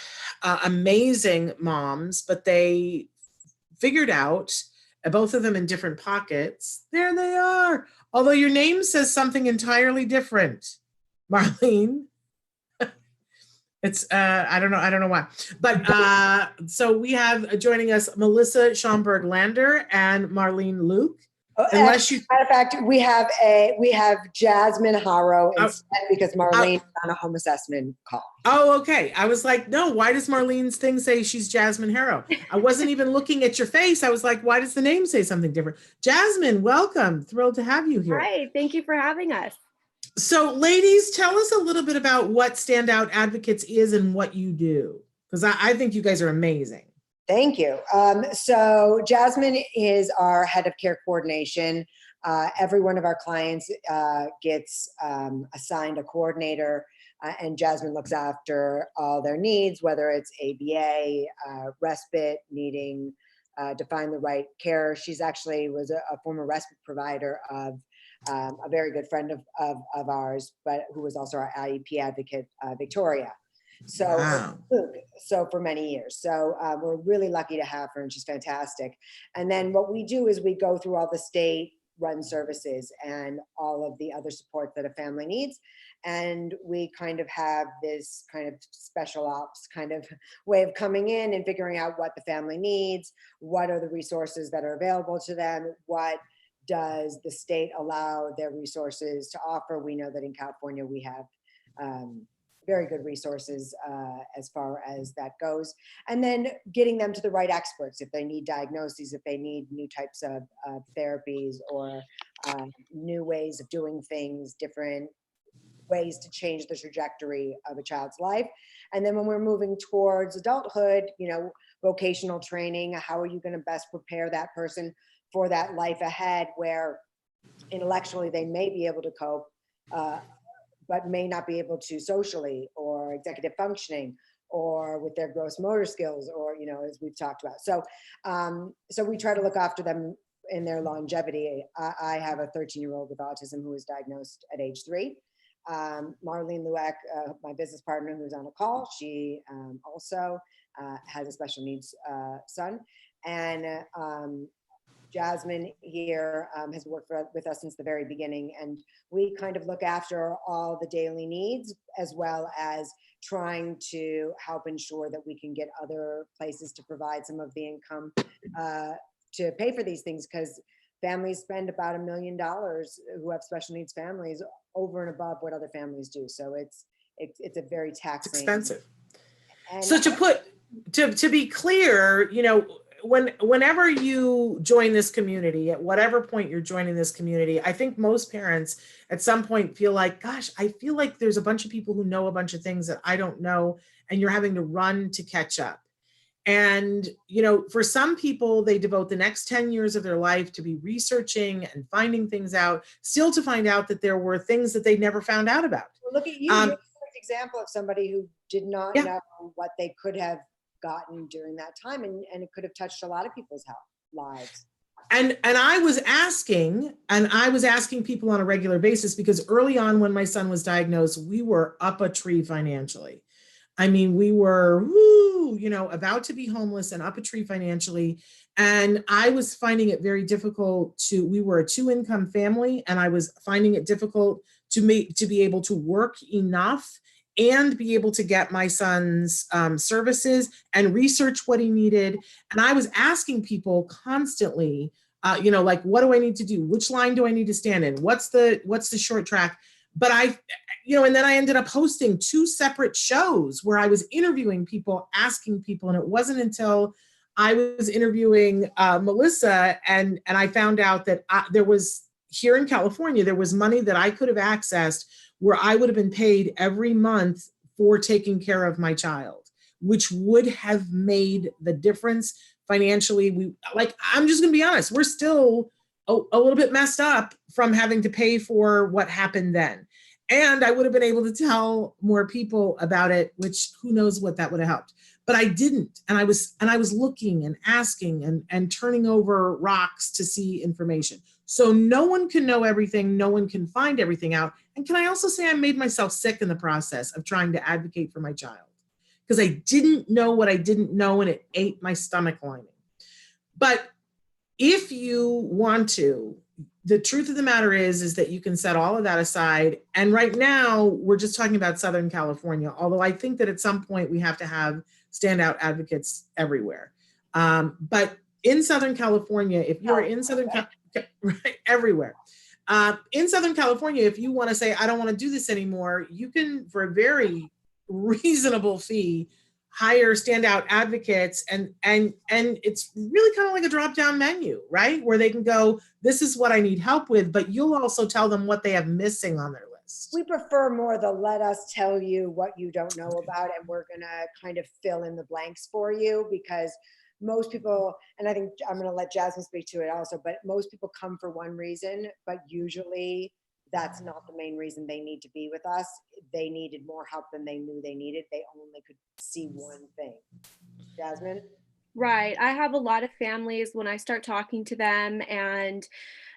amazing moms, but they figured out, both of them in different pockets. There they are. Although your name says something entirely different, Marlene. It's I don't know why, but so we have joining us Melissa Schaumberg Lander and Marlene Luke. Unless you, matter of fact, we have Jasmine Haro instead, because Marlene is on a home assessment call. Oh, okay. I was like, no, why does Marlene's thing say she's Jasmine Haro? I wasn't even looking at your face. I was like, why does the name say something different? Jasmine, welcome. Thrilled to have you here. Hi, thank you for having us. So ladies, tell us a little bit about what Standout Advocates is and what you do, because I think you guys are amazing. Thank you. So Jasmine is our head of care coordination. Every one of our clients gets assigned a coordinator, and Jasmine looks after all their needs, whether it's ABA, respite, needing to find the right care. She's actually was a former respite provider of a very good friend of ours, but who was also our IEP advocate, Victoria. So, wow. So for many years. So we're really lucky to have her, and she's fantastic. And then what we do is we go through all the state-run services and all of the other support that a family needs. And we kind of have this kind of special ops kind of way of coming in and figuring out what the family needs, what are the resources that are available to them, what does the state allow their resources to offer. We know that in California we have very good resources as far as that goes. And then getting them to the right experts if they need diagnoses, if they need new types of therapies or new ways of doing things, different ways to change the trajectory of a child's life. And then when we're moving towards adulthood, vocational training, how are you going to best prepare that person for that life ahead where intellectually they may be able to cope, but may not be able to socially or executive functioning or with their gross motor skills, or, as we've talked about. So, so we try to look after them in their longevity. I have a 13-year-old with autism who was diagnosed at age 3. Marlene Lueck, my business partner who's on a call, she also has a special needs son. And Jasmine here has worked with us since the very beginning, and we kind of look after all the daily needs as well as trying to help ensure that we can get other places to provide some of the income to pay for these things, because families spend about $1 million who have special needs families over and above what other families do. So it's a very taxing. It's expensive. And So to be clear, you know, whenever you join this community, at whatever point you're joining this community, I think most parents at some point feel like, gosh, I feel like there's a bunch of people who know a bunch of things that I don't know, and you're having to run to catch up. And, you know, for some people, they devote the next 10 years of their life to be researching and finding things out, still to find out that there were things that they never found out about. Well, look at you. You're a perfect example of somebody who did not know what they could have gotten during that time, and it could have touched a lot of people's lives. And I was asking people on a regular basis, because early on when my son was diagnosed, we were up a tree financially. I mean, we were, you know, about to be homeless and up a tree financially. And I was finding it very difficult we were a 2-income family, and I was finding it difficult to be able to work enough and be able to get my son's services and research what he needed. And I was asking people constantly, you know, like, what do I need to do? Which line do I need to stand in? What's the short track? But you know, and then I ended up hosting 2 separate shows where I was interviewing people, asking people. And it wasn't until I was interviewing Melissa and I found out that there was, here in California, there was money that I could have accessed where I would have been paid every month for taking care of my child, which would have made the difference financially. I'm just gonna be honest, we're still a little bit messed up from having to pay for what happened then. And I would have been able to tell more people about it, which who knows what that would have helped. But I didn't. And I was looking and asking and turning over rocks to see information. So no one can know everything. No one can find everything out. And can I also say I made myself sick in the process of trying to advocate for my child, because I didn't know what I didn't know, and it ate my stomach lining. But if you want to, the truth of the matter is that you can set all of that aside. And right now we're just talking about Southern California, although I think that at some point we have to have standout advocates everywhere. But in Southern California, if you're in Southern California, right, everywhere. In Southern California, if you want to say, I don't want to do this anymore, you can, for a very reasonable fee, hire standout advocates, and it's really kind of like a drop-down menu, right? Where they can go, this is what I need help with, but you'll also tell them what they have missing on their list. We prefer more the let us tell you what you don't know about, and we're gonna kind of fill in the blanks for you, because most people, and I think I'm gonna let Jasmine speak to it also, but most people come for one reason, but usually that's not the main reason they need to be with us. They needed more help than they knew they needed. They only could see one thing. Jasmine? Right. I have a lot of families when I start talking to them, and,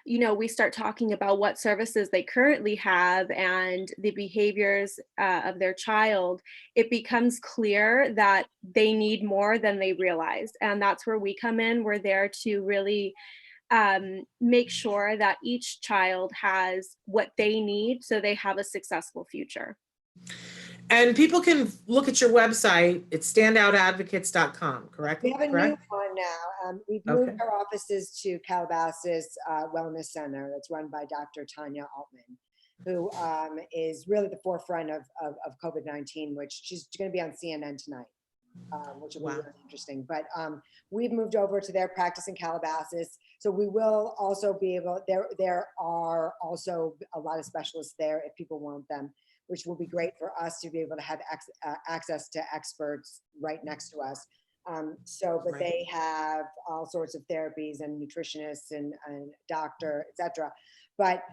you know, we start talking about what services they currently have and the behaviors of their child, it becomes clear that they need more than they realize. And that's where we come in. We're there to really make sure that each child has what they need so they have a successful future. And people can look at your website. It's standoutadvocates.com, correct? We have a new one now. We've moved our offices to Calabasas Wellness Center that's run by Dr. Tanya Altman, who is really the forefront of COVID-19, which she's going to be on CNN tonight, which will be really interesting. But we've moved over to their practice in Calabasas. So we will also be able, there are also a lot of specialists there if people want them, which will be great for us to be able to have access to experts right next to us. But they have all sorts of therapies and nutritionists and doctor, et cetera. But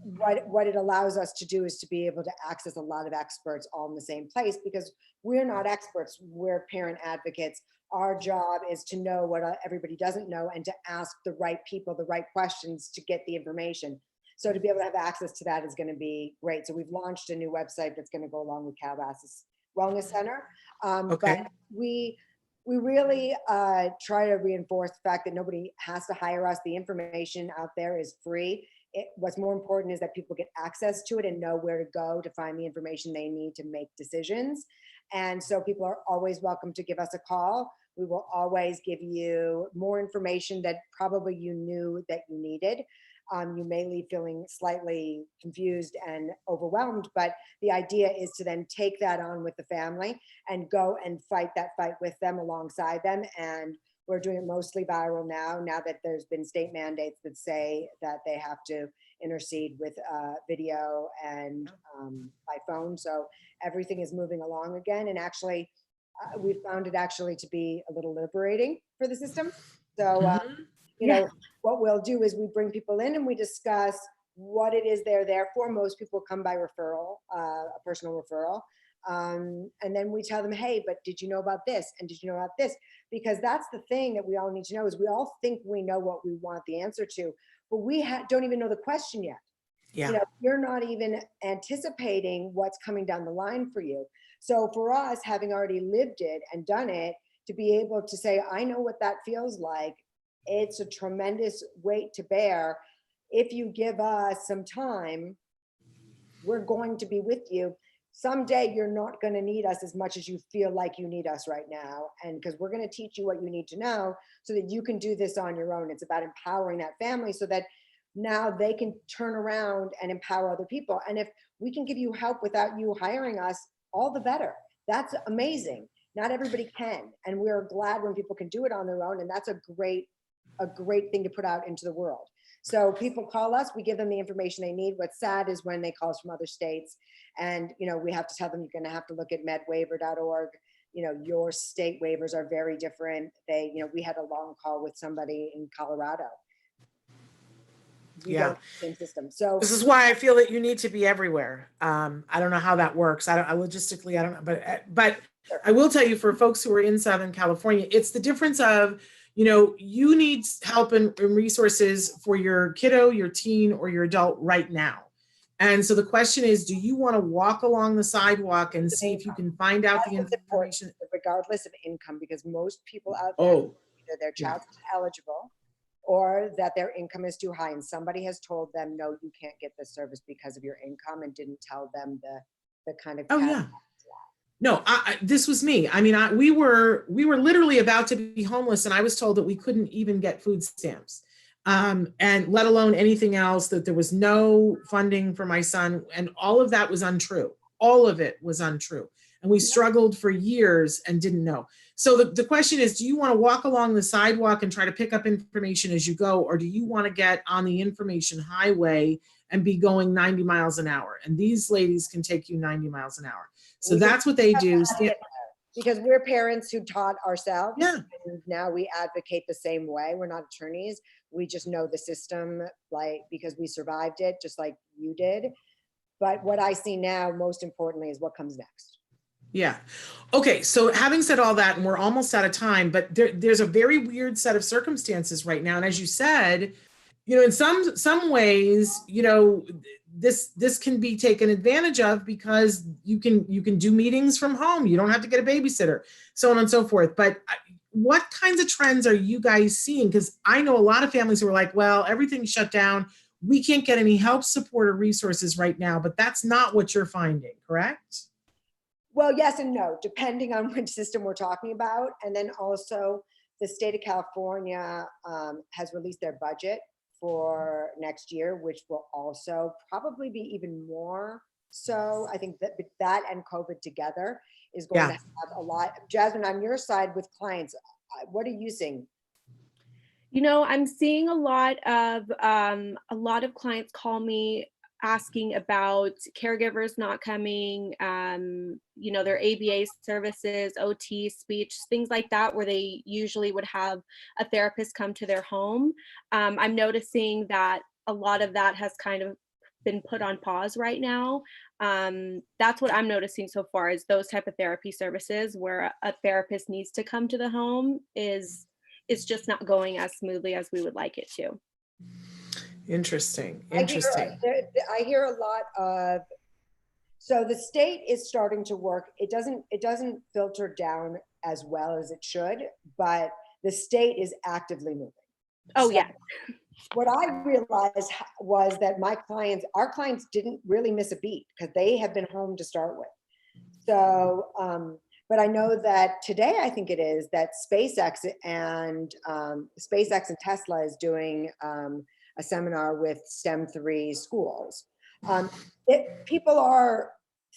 what it allows us to do is to be able to access a lot of experts all in the same place, because we're not experts, we're parent advocates. Our job is to know what everybody doesn't know and to ask the right people the right questions to get the information. So to be able to have access to that is going to be great. So we've launched a new website that's going to go along with Calabasas Wellness Center. But we really try to reinforce the fact that nobody has to hire us. The information out there is free. What's more important is that people get access to it and know where to go to find the information they need to make decisions. And so people are always welcome to give us a call. We will always give you more information that probably you knew that you needed. You may leave feeling slightly confused and overwhelmed, but the idea is to then take that on with the family and go and fight that fight with them, alongside them. And we're doing it mostly viral now that there's been state mandates that say that they have to intercede with video and by phone. So everything is moving along again. And actually, we found it actually to be a little liberating for the system. So, you know, what we'll do is we bring people in and we discuss what it is they're there for. Most people come by referral, a personal referral. And then we tell them, hey, but did you know about this? And did you know about this? Because that's the thing that we all need to know, is we all think we know what we want the answer to, but we don't even know the question yet. Yeah. You know, you're not even anticipating what's coming down the line for you. So for us, having already lived it and done it, to be able to say, I know what that feels like, it's a tremendous weight to bear. If you give us some time, we're going to be with you. Someday you're not going to need us as much as you feel like you need us right now. And because we're going to teach you what you need to know so that you can do this on your own. It's about empowering that family so that now they can turn around and empower other people. And if we can give you help without you hiring us, all the better. That's amazing. Not everybody can. And we're glad when people can do it on their own. And that's a great thing to put out into the world. So people call us, we give them the information they need. What's sad is when they call us from other states and, you know, we have to tell them, you're going to have to look at medwaiver.org. You know, your state waivers are very different. They, you know, we had a long call with somebody in Colorado. Yeah. Same system. So this is why I feel that you need to be everywhere. I don't know how that works. I logistically, I don't know, but I will tell you, for folks who are in Southern California, it's the difference of, you know, you need help and resources for your kiddo, your teen, or your adult right now. And so the question is, do you want to walk along the sidewalk and see if you can find out the information? Regardless of income, because most people out there, either their child's eligible or that their income is too high, and somebody has told them, no, you can't get this service because of your income, and didn't tell them the kind of No, this was me. I mean, we were literally about to be homeless, and I was told that we couldn't even get food stamps, and let alone anything else, that there was no funding for my son, and all of that was untrue. All of it was untrue. And we struggled for years and didn't know. So the question is, do you want to walk along the sidewalk and try to pick up information as you go, or do you want to get on the information highway and be going 90 miles an hour? And these ladies can take you 90 miles an hour. So that's what they do. Because we're parents who taught ourselves. Yeah. And now we advocate the same way. We're not attorneys. We just know the system, like, because we survived it just like you did. But what I see now, most importantly, is what comes next. Yeah. Okay. So having said all that, and we're almost out of time, but there's a very weird set of circumstances right now. And as you said, you know, in some ways, you know, this can be taken advantage of because you can do meetings from home. You don't have to get a babysitter, so on and so forth. But what kinds of trends are you guys seeing? Because I know a lot of families who are like, well, everything's shut down. We can't get any help, support, or resources right now. But that's not what you're finding, correct? Well, yes and no, depending on which system we're talking about. And then also the state of California has released their budget for next year, which will also probably be even more so. I think that and COVID together is going to have a lot. Jasmine, on your side with clients, what are you seeing? You know, I'm seeing a lot of clients call me asking about caregivers not coming, you know, their ABA services, OT, speech, things like that, where they usually would have a therapist come to their home. I'm noticing that a lot of that has kind of been put on pause right now. That's what I'm noticing so far, is those type of therapy services where a therapist needs to come to the home is just not going as smoothly as we would like it to. Interesting. I hear a lot of, so the state is starting to work. It doesn't filter down as well as it should, but the state is actively moving. Oh, so yeah. What I realized was that our clients didn't really miss a beat because they have been home to start with. So But I know that today, I think it is, that SpaceX and Tesla is doing a seminar with STEM 3 schools. People are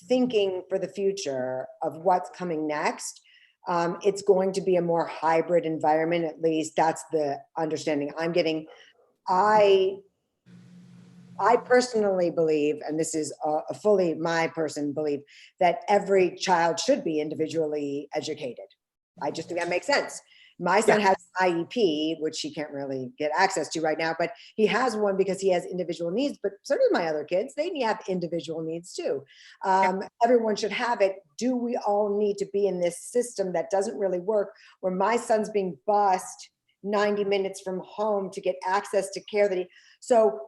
thinking for the future of what's coming next. It's going to be a more hybrid environment, at least that's the understanding I'm getting. I personally believe, and this is a fully my person belief, that every child should be individually educated. I just think that makes sense. My son has IEP, which he can't really get access to right now, but he has one because he has individual needs, but so do my other kids. They have individual needs too. Everyone should have it. Do we all need to be in this system that doesn't really work, where my son's being bused 90 minutes from home to get access to care that so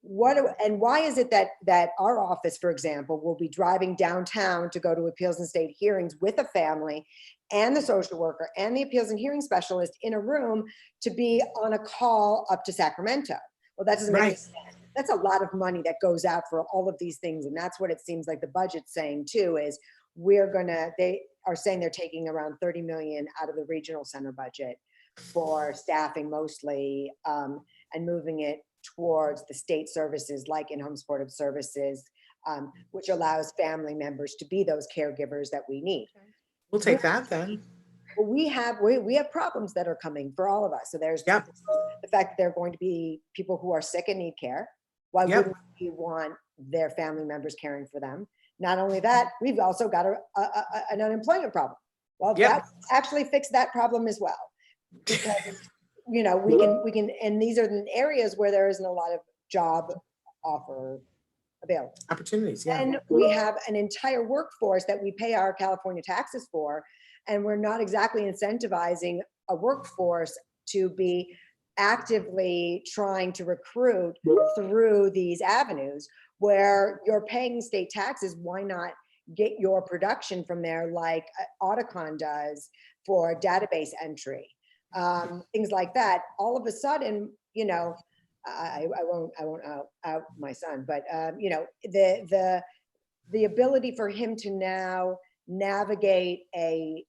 why is it that our office, for example, will be driving downtown to go to appeals and state hearings with a family and the social worker and the appeals and hearing specialist in a room to be on a call up to Sacramento? Well, that doesn't make any sense. That's a lot of money that goes out for all of these things. And that's what it seems like the budget's saying too, is they are saying they're taking around 30 million out of the regional center budget for staffing mostly, and moving it towards the state services like in-home supportive services, which allows family members to be those caregivers that we need. We'll take that then. We have problems that are coming for all of us. So there's the fact that there are going to be people who are sick and need care. Why wouldn't we want their family members caring for them? Not only that, we've also got an unemployment problem. Well, that actually fix that problem as well. Because we can, and these are the areas where there isn't a lot of job offer available. Opportunities, and we have an entire workforce that we pay our California taxes for, and we're not exactly incentivizing a workforce to be actively trying to recruit through these avenues where you're paying state taxes. Why not get your production from there, like Auticon does for database entry? Things like that. All of a sudden, I won't out my son, but the ability for him to now navigate a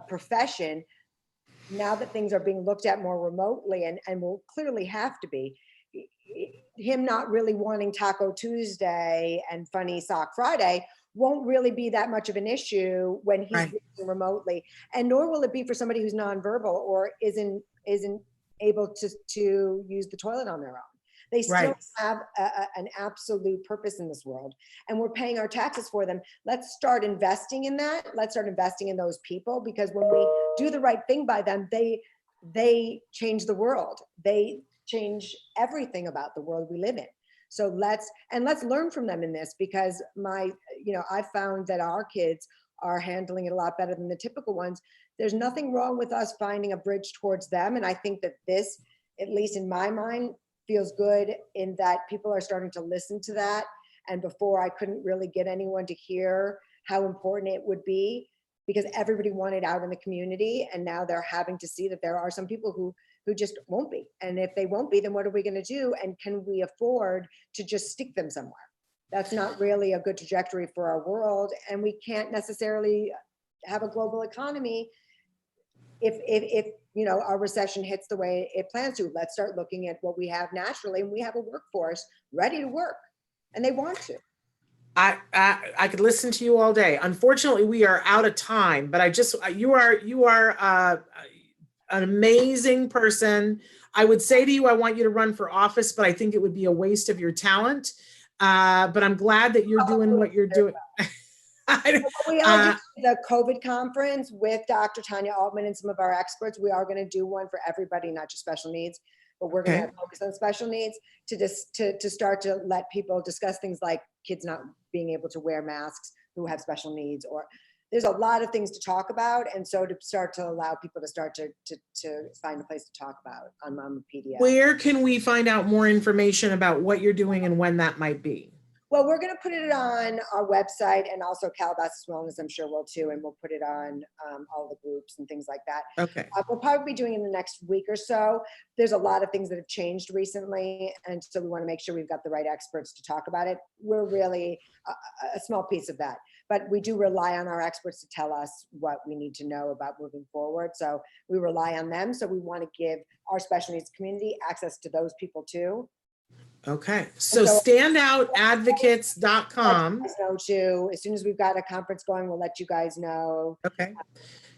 profession, now that things are being looked at more remotely and will clearly have to be, him not really wanting Taco Tuesday and Funny Sock Friday won't really be that much of an issue when he's working remotely, and nor will it be for somebody who's nonverbal or isn't able to use the toilet on their own. They still have an absolute purpose in this world, and we're paying our taxes for them. Let's start investing in that. Let's start investing in those people, because when we do the right thing by them, they change the world. They change everything about the world we live in. So let's learn from them in this, because I found that our kids are handling it a lot better than the typical ones. There's nothing wrong with us finding a bridge towards them. And I think that this, at least in my mind, feels good in that people are starting to listen to that. And before, I couldn't really get anyone to hear how important it would be, because everybody wanted out in the community. And now they're having to see that there are some people who just won't be. And if they won't be, then what are we going to do? And can we afford to just stick them somewhere? That's not really a good trajectory for our world. And we can't necessarily have a global economy if our recession hits the way it plans to. Let's start looking at what we have naturally, and we have a workforce ready to work, and they want to. I could listen to you all day. Unfortunately, we are out of time, but you are an amazing person. I would say to you, I want you to run for office, but I think it would be a waste of your talent. But I'm glad that you're doing what you're doing. We are doing the COVID conference with Dr. Tanya Altman and some of our experts. We are going to do one for everybody, not just special needs, but we're going to focus on special needs to start to let people discuss things like kids not being able to wear masks who have special needs, or there's a lot of things to talk about. And so to start to allow people to start to find a place to talk about on Mama PDF. Where can we find out more information about what you're doing and when that might be? Well, we're going to put it on our website, and also Calabasas Wellness, I'm sure will too. And we'll put it on all the groups and things like that. Okay. We'll probably be doing it in the next week or so. There's a lot of things that have changed recently. And so we want to make sure we've got the right experts to talk about it. We're really a small piece of that. but we do rely on our experts to tell us what we need to know about moving forward. So we rely on them. So we want to give our special needs community access to those people too. Okay, so so- standoutadvocates.com. So too, as soon as we've got a conference going, we'll let you guys know. Okay.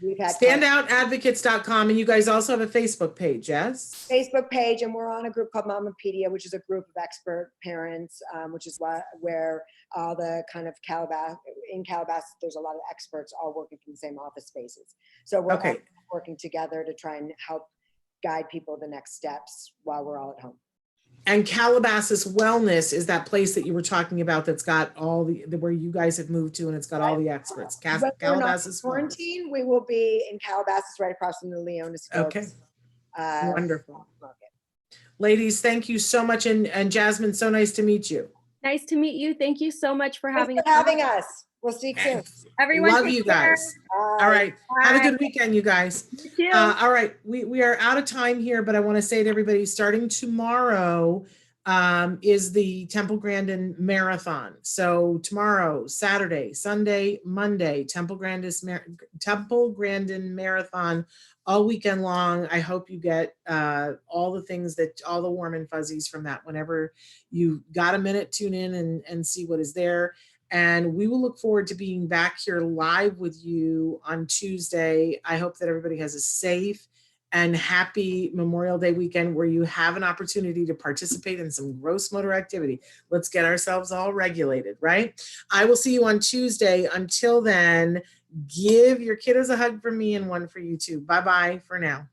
We've had Standoutadvocates.com, and you guys also have a Facebook page, yes? Facebook page, and we're on a group called Mamapedia, which is a group of expert parents, which is where all the kind of Calabasas, there's a lot of experts all working from the same office spaces. So we're all working together to try and help guide people the next steps while we're all at home. And Calabasas Wellness is that place that you were talking about that's got all the where you guys have moved to, and it's got all the experts. Calabasas quarantine, we will be in Calabasas, right across from the Leonis. Okay. Wonderful. Ladies, thank you so much. And Jasmine, so nice to meet you. Nice to meet you. Thank you so much for having us. We'll see you soon. Everyone, love you guys. All right. Have a good weekend, you guys. You too. All right. We are out of time here, but I want to say to everybody, starting tomorrow is the Temple Grandin Marathon. So tomorrow, Saturday, Sunday, Monday, Temple Grandin Marathon all weekend long. I hope you get all the things all the warm and fuzzies from that. Whenever you got a minute, tune in and see what is there. And we will look forward to being back here live with you on Tuesday. I hope that everybody has a safe and happy Memorial Day weekend where you have an opportunity to participate in some gross motor activity. Let's get ourselves all regulated, right? I will see you on Tuesday. Until then, give your kiddos a hug from me and one for you too. Bye-bye for now.